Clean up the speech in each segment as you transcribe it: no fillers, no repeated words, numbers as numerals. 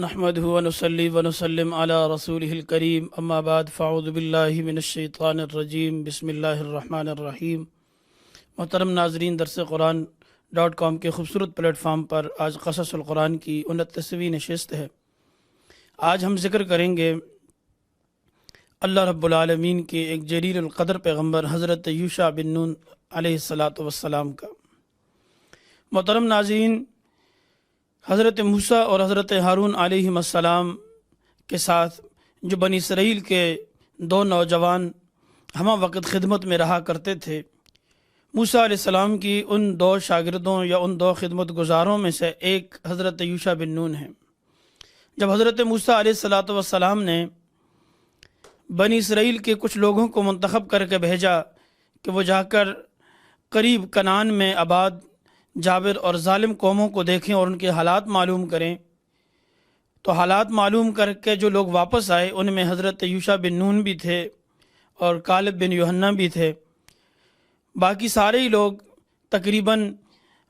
نحمده ونصلي ونسلم على رسوله الكريم اما بعد فاعوذ باللہ من الشیطان الرجیم بسم اللہ الرحمن الرحیم۔ محترم ناظرین، درس قرآن .com کے خوبصورت پلیٹ فارم پر آج قصص القرآن کی 29ویں نشست ہے۔ آج ہم ذکر کریں گے اللہ رب العالمین کے ایک جلیل القدر پیغمبر حضرت یوشع بن نون علیہ السلام کا۔ محترم ناظرین، حضرت موسیٰ اور حضرت ہارون علیہ السلام کے ساتھ جو بنی اسرائیل کے دو نوجوان ہمہ وقت خدمت میں رہا کرتے تھے، موسیٰ علیہ السلام کی ان دو شاگردوں یا ان دو خدمت گزاروں میں سے ایک حضرت یوشع بن نون ہے۔ جب حضرت موسیٰ علیہ السلام نے بنی اسرائیل کے کچھ لوگوں کو منتخب کر کے بھیجا کہ وہ جا کر قریب کنعان میں آباد جابر اور ظالم قوموں کو دیکھیں اور ان کے حالات معلوم کریں، تو حالات معلوم کر کے جو لوگ واپس آئے ان میں حضرت یوشع بن نون بھی تھے اور کالب بن یوحنا بھی تھے۔ باقی سارے ہی لوگ تقریباً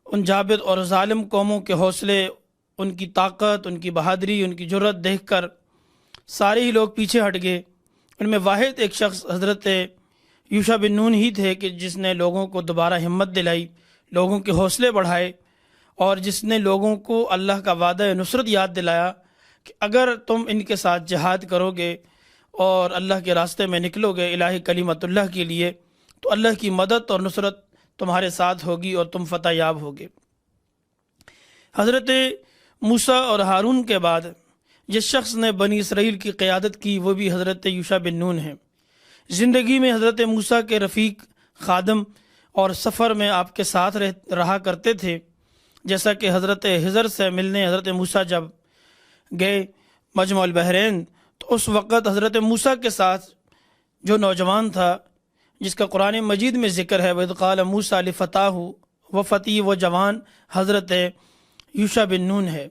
ان جابر اور ظالم قوموں کے حوصلے، ان کی طاقت، ان کی بہادری، ان کی جرأت دیکھ کر سارے ہی لوگ پیچھے ہٹ گئے۔ ان میں واحد ایک شخص حضرت یوشع بن نون ہی تھے کہ جس نے لوگوں کو دوبارہ ہمت دلائی، لوگوں کے حوصلے بڑھائے، اور جس نے لوگوں کو اللہ کا وعدہ نصرت یاد دلایا کہ اگر تم ان کے ساتھ جہاد کرو گے اور اللہ کے راستے میں نکلو گے الہی کلمت اللہ کے لیے، تو اللہ کی مدد اور نصرت تمہارے ساتھ ہوگی اور تم فتح یاب ہوگے۔ حضرت موسیٰ اور ہارون کے بعد جس شخص نے بنی اسرائیل کی قیادت کی وہ بھی حضرت یوشع بن نون ہے۔ زندگی میں حضرت موسیٰ کے رفیق، خادم اور سفر میں آپ کے ساتھ رہا کرتے تھے۔ جیسا کہ حضرت خضر سے ملنے حضرت موسیٰ جب گئے مجمع البحرین، تو اس وقت حضرت موسیٰ کے ساتھ جو نوجوان تھا جس کا قرآن مجید میں ذکر ہے وَإِذْ قَالَ مُوسَىٰ لِفَتَاهُ، وہ فتیح، وہ جوان حضرت یوشع بن نون ہے۔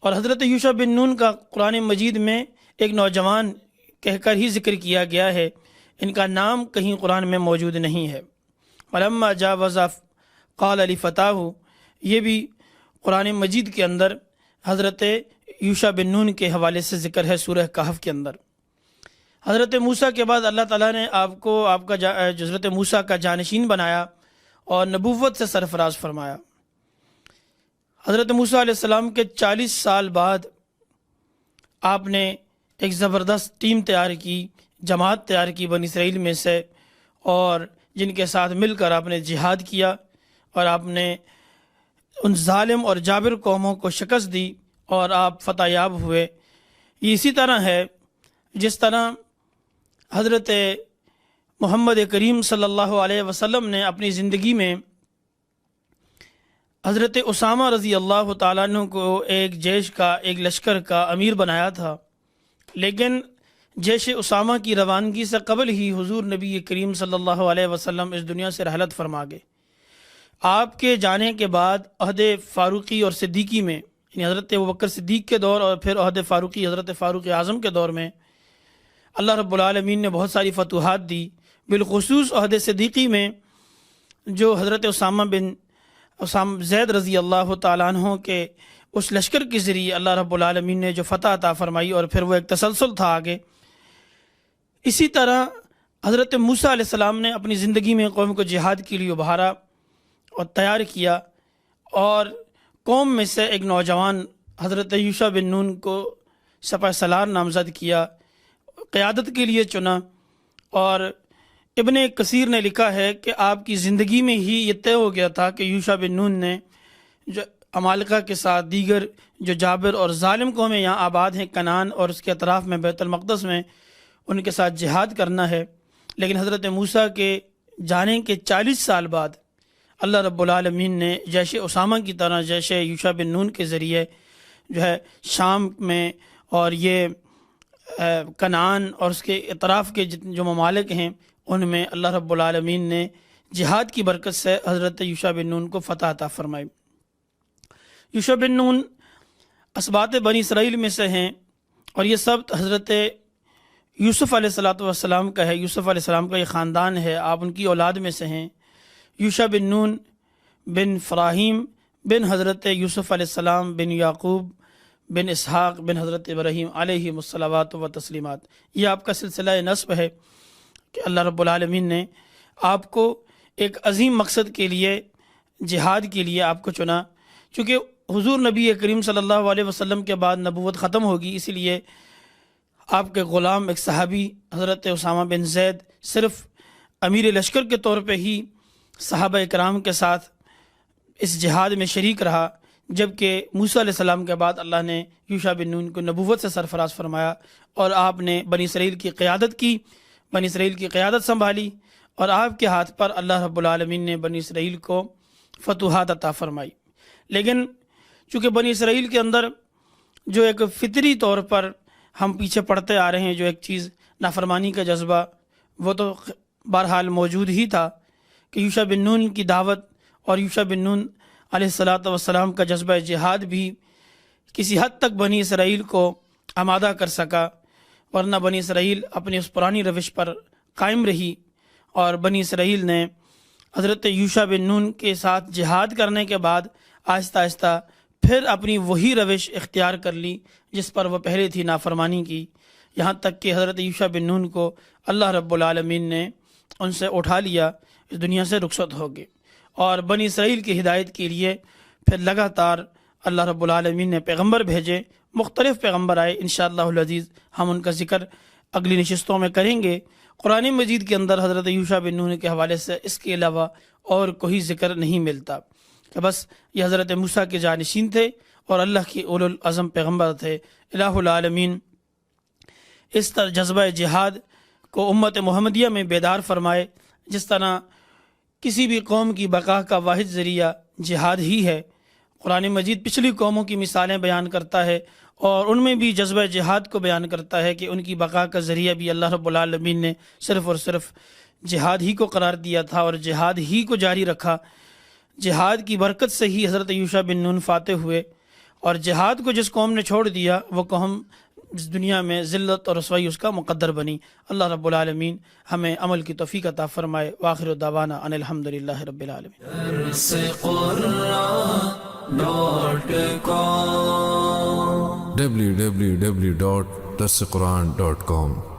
اور حضرت یوشع بن نون کا قرآن مجید میں ایک نوجوان کہہ کر ہی ذکر کیا گیا ہے، ان کا نام کہیں قرآن میں موجود نہیں ہے۔ وَلَمَّا جَاوَزَ قَالَ لِفَتَاهُ، یہ بھی قرآن مجید کے اندر حضرت یوشع بن نون کے حوالے سے ذکر ہے سورہ کہف کے اندر۔ حضرت موسیٰ کے بعد اللہ تعالیٰ نے آپ کا حضرت موسیٰ کا جانشین بنایا اور نبوت سے سرفراز فرمایا۔ حضرت موسیٰ علیہ السلام کے 40 سال بعد آپ نے ایک زبردست ٹیم تیار کی، جماعت تیار کی بنی اسرائیل میں سے، اور جن کے ساتھ مل کر آپ نے جہاد کیا اور آپ نے ان ظالم اور جابر قوموں کو شکست دی اور آپ فتح یاب ہوئے۔ یہ اسی طرح ہے جس طرح حضرت محمد کریم صلی اللہ علیہ وسلم نے اپنی زندگی میں حضرت اسامہ رضی اللہ تعالیٰ عنہ کو ایک جیش کا، ایک لشکر کا امیر بنایا تھا، لیکن جیش اسامہ کی روانگی سے قبل ہی حضور نبی کریم صلی اللہ علیہ وسلم اس دنیا سے رحلت فرما گئے۔ آپ کے جانے کے بعد عہد فاروقی اور صدیقی میں، یعنی حضرت ابوبکر صدیق کے دور اور پھر عہد فاروقی حضرت فاروق اعظم کے دور میں اللہ رب العالمین نے بہت ساری فتوحات دی۔ بالخصوص عہد صدیقی میں جو حضرت اسامہ بن زید رضی اللہ تعالیٰ عنہ کے اس لشکر کے ذریعے اللہ رب العالمین نے جو فتح عطا فرمائی، اور پھر وہ ایک تسلسل تھا آگے۔ اسی طرح حضرت موسیٰ علیہ السلام نے اپنی زندگی میں قوم کو جہاد کے لیے ابھارا اور تیار کیا، اور قوم میں سے ایک نوجوان حضرت یوشع بن نون کو سپہ سالار نامزد کیا، قیادت کے لیے چنا۔ اور ابن کثیر نے لکھا ہے کہ آپ کی زندگی میں ہی یہ طے ہو گیا تھا کہ یوشع بن نون نے جو عمالقہ کے ساتھ دیگر جو جابر اور ظالم قومیں یہاں آباد ہیں کنعان اور اس کے اطراف میں بیت المقدس میں، ان کے ساتھ جہاد کرنا ہے۔ لیکن حضرت موسیٰ کے جانے کے 40 سال بعد اللہ رب العالمین نے جیش اسامہ کی طرح جیش یوشع بن نون کے ذریعے جو ہے شام میں اور یہ کنعان اور اس کے اطراف کے جو ممالک ہیں ان میں اللہ رب العالمین نے جہاد کی برکت سے حضرت یوشع بن نون کو فتح عطا فرمائی۔ یوشع بن نون اسباط بنی اسرائیل میں سے ہیں، اور یہ سب حضرت یوسف علیہ السلام کا ہے، یوسف علیہ السلام کا یہ خاندان ہے، آپ ان کی اولاد میں سے ہیں۔ یوشع بن نون بن فراہیم بن حضرت یوسف علیہ السلام بن یعقوب بن اسحاق بن حضرت ابراہیم علیہ الصلوات و تسلیمات۔ یہ آپ کا سلسلہ نسب ہے کہ اللہ رب العالمین نے آپ کو ایک عظیم مقصد کے لیے، جہاد کے لیے آپ کو چنا۔ چونکہ حضور نبی کریم صلی اللہ علیہ وسلم کے بعد نبوت ختم ہوگی، اسی لیے آپ کے غلام ایک صحابی حضرت اسامہ بن زید صرف امیر لشکر کے طور پہ ہی صحابہ اکرام کے ساتھ اس جہاد میں شریک رہا، جبکہ موسیٰ علیہ السلام کے بعد اللہ نے یوشع بن نون کو نبوت سے سرفراز فرمایا اور آپ نے بنی اسرائیل کی قیادت کی، بنی اسرائیل کی قیادت سنبھالی، اور آپ کے ہاتھ پر اللہ رب العالمین نے بنی اسرائیل کو فتوحات عطا فرمائی۔ لیکن چونکہ بنی اسرائیل کے اندر جو ایک فطری طور پر ہم پیچھے پڑتے آ رہے ہیں، جو ایک چیز نافرمانی کا جذبہ، وہ تو بہرحال موجود ہی تھا کہ یوشع بن نون کی دعوت اور یوشع بن نون علیہ الصلاۃ والسلام کا جذبہ جہاد بھی کسی حد تک بنی اسرائیل کو آمادہ کر سکا، ورنہ بنی اسرائیل اپنی اس پرانی روش پر قائم رہی، اور بنی اسرائیل نے حضرت یوشع بن نون کے ساتھ جہاد کرنے کے بعد آہستہ آہستہ پھر اپنی وہی روش اختیار کر لی جس پر وہ پہلے تھی، نافرمانی کی، یہاں تک کہ حضرت یوشع بن نون کو اللہ رب العالمین نے ان سے اٹھا لیا، اس دنیا سے رخصت ہو گئے۔ اور بنی اسرائیل کی ہدایت کے لیے پھر لگاتار اللہ رب العالمین نے پیغمبر بھیجے، مختلف پیغمبر آئے، انشاءاللہ العزیز ہم ان کا ذکر اگلی نشستوں میں کریں گے۔ قرآن مجید کے اندر حضرت یوشع بن نون کے حوالے سے اس کے علاوہ اور کوئی ذکر نہیں ملتا کہ بس یہ حضرت موسیٰ کے جانشین تھے اور اللہ کی اولو العزم پیغمبر تھے۔ الہ العالمین اس طرح جذبہ جہاد کو امت محمدیہ میں بیدار فرمائے، جس طرح کسی بھی قوم کی بقا کا واحد ذریعہ جہاد ہی ہے۔ قرآن مجید پچھلی قوموں کی مثالیں بیان کرتا ہے اور ان میں بھی جذبہ جہاد کو بیان کرتا ہے کہ ان کی بقا کا ذریعہ بھی اللہ رب العالمین نے صرف اور صرف جہاد ہی کو قرار دیا تھا اور جہاد ہی کو جاری رکھا۔ جہاد کی برکت سے ہی حضرت یوشع بن نون فاتح ہوئے، اور جہاد کو جس قوم نے چھوڑ دیا وہ قوم اس دنیا میں ذلت اور رسوائی اس کا مقدر بنی۔ اللہ رب العالمین ہمیں عمل کی توفیق عطا فرمائے۔ وآخر دعوانا ان الحمدللہ رب العالمین۔ www.darsequran.com